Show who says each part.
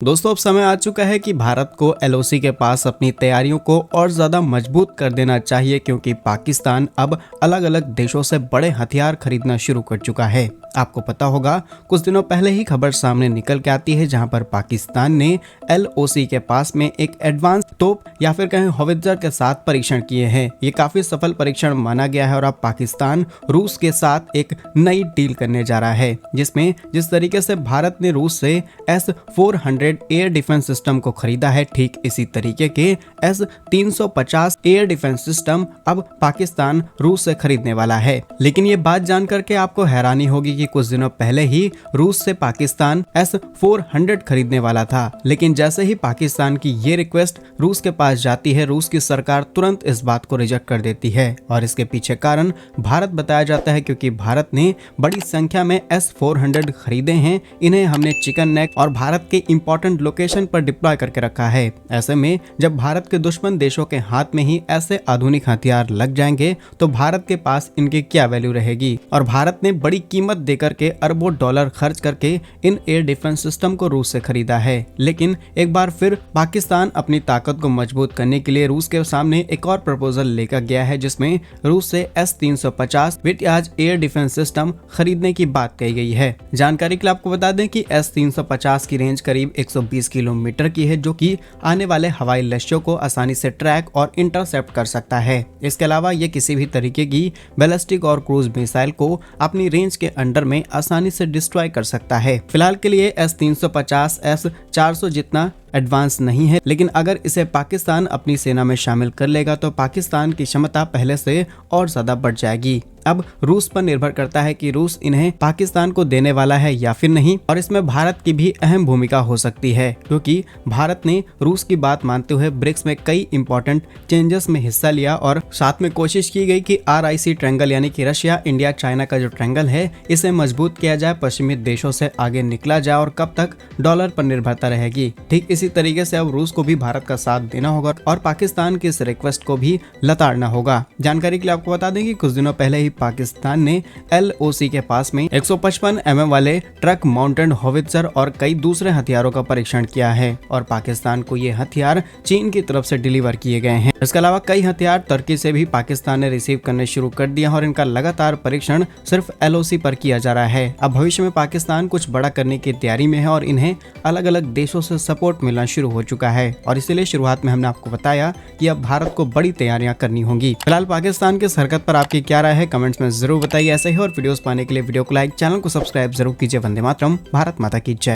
Speaker 1: दोस्तों अब समय आ चुका है कि भारत को एलओसी के पास अपनी तैयारियों को और ज्यादा मजबूत कर देना चाहिए, क्योंकि पाकिस्तान अब अलग अलग देशों से बड़े हथियार खरीदना शुरू कर चुका है। आपको पता होगा, कुछ दिनों पहले ही खबर सामने निकल के आती है जहां पर पाकिस्तान ने एलओसी के पास में एक एडवांस तोप या फिर कहें हौवित्जर के साथ परीक्षण किए हैं। ये काफी सफल परीक्षण माना गया है और अब पाकिस्तान रूस के साथ एक नई डील करने जा रहा है, जिसमें जिस तरीके से भारत ने रूस से S-400 एयर डिफेंस सिस्टम को खरीदा है, ठीक इसी तरीके के S-350 एयर डिफेंस सिस्टम अब पाकिस्तान रूस से खरीदने वाला है। लेकिन ये बात जानकर के आपको हैरानी होगी कि कुछ दिनों पहले ही रूस से पाकिस्तान S-400 खरीदने वाला था, लेकिन जैसे ही पाकिस्तान की ये रिक्वेस्ट रूस के पास जाती है, रूस की सरकार तुरंत इस बात को रिजेक्ट कर देती है। और इसके पीछे कारण भारत बताया जाता है, क्योंकि भारत ने बड़ी संख्या में S-400 खरीदे हैं। इन्हें हमने चिकन नेक और भारत के इंपॉर्टेंट लोकेशन पर डिप्लॉय करके रखा है। ऐसे में जब भारत के दुश्मन देशों के हाथ में ही ऐसे आधुनिक हथियार लग जाएंगे तो भारत के पास इनकी क्या वैल्यू रहेगी। और भारत ने बड़ी कीमत देकर के अरबों डॉलर खर्च करके इन एयर डिफेंस सिस्टम को रूस से खरीदा है। लेकिन एक बार फिर पाकिस्तान अपनी ताकत को मजबूत करने के लिए रूस के सामने एक और प्रपोजल लेकर गया है, जिसमें रूस से S-350 विटयाज एयर डिफेंस सिस्टम खरीदने की बात कही गई है। जानकारी के लिए आपको बता दें कि S-350 की रेंज करीब 120 किलोमीटर की है, जो कि आने वाले हवाई लक्ष्यों को आसानी से ट्रैक और इंटरसेप्ट कर सकता है। इसके अलावा ये किसी भी तरीके की बैलिस्टिक और क्रूज मिसाइल को अपनी रेंज के अंडर में आसानी से डिस्ट्रॉय कर सकता है। फिलहाल के लिए S-350 S-400 जितना एडवांस नहीं है, लेकिन अगर इसे पाकिस्तान अपनी सेना में शामिल कर लेगा तो पाकिस्तान की क्षमता पहले से और ज्यादा बढ़ जाएगी। अब रूस पर निर्भर करता है कि रूस इन्हें पाकिस्तान को देने वाला है या फिर नहीं, और इसमें भारत की भी अहम भूमिका हो सकती है, क्योंकि भारत ने रूस की बात मानते हुए ब्रिक्स में कई इंपॉर्टेंट चेंजेस में हिस्सा लिया और साथ में कोशिश की गई कि RIC ट्रायंगल यानी कि रशिया, इंडिया, चाइना का जो ट्रायंगल है इसे मजबूत किया जाए, पश्चिमी देशों से आगे निकला जाए और कब तक डॉलर पर निर्भरता रहेगी। ठीक इसी तरीके से अब रूस को भी भारत का साथ देना होगा और पाकिस्तान की इस रिक्वेस्ट को भी लताड़ना होगा। जानकारी के लिए आपको बता दें कि कुछ दिनों पहले ही पाकिस्तान ने LOC के पास में 155 mm वाले ट्रक माउंटेड हौवित्जर और कई दूसरे हथियारों का परीक्षण किया है और पाकिस्तान को ये हथियार चीन की तरफ से डिलीवर किए गए हैं। इसके अलावा कई हथियार तुर्की से भी पाकिस्तान ने रिसीव करने शुरू कर दिया और इनका लगातार परीक्षण सिर्फ LOC पर किया जा रहा है। अब भविष्य में पाकिस्तान कुछ बड़ा करने की तैयारी में है और इन्हें अलग अलग देशों से सपोर्ट मिलना शुरू हो चुका है और इसीलिए शुरुआत में हमने आपको बताया कि अब भारत को बड़ी तैयारियां करनी होंगी। फिलहाल पाकिस्तान की इस हरकत पर आपकी क्या राय है, कमेंट्स में जरूर बताइए। ऐसे ही और वीडियोस पाने के लिए वीडियो को लाइक, चैनल को सब्सक्राइब जरूर कीजिए। वंदे मातरम, भारत माता की जय।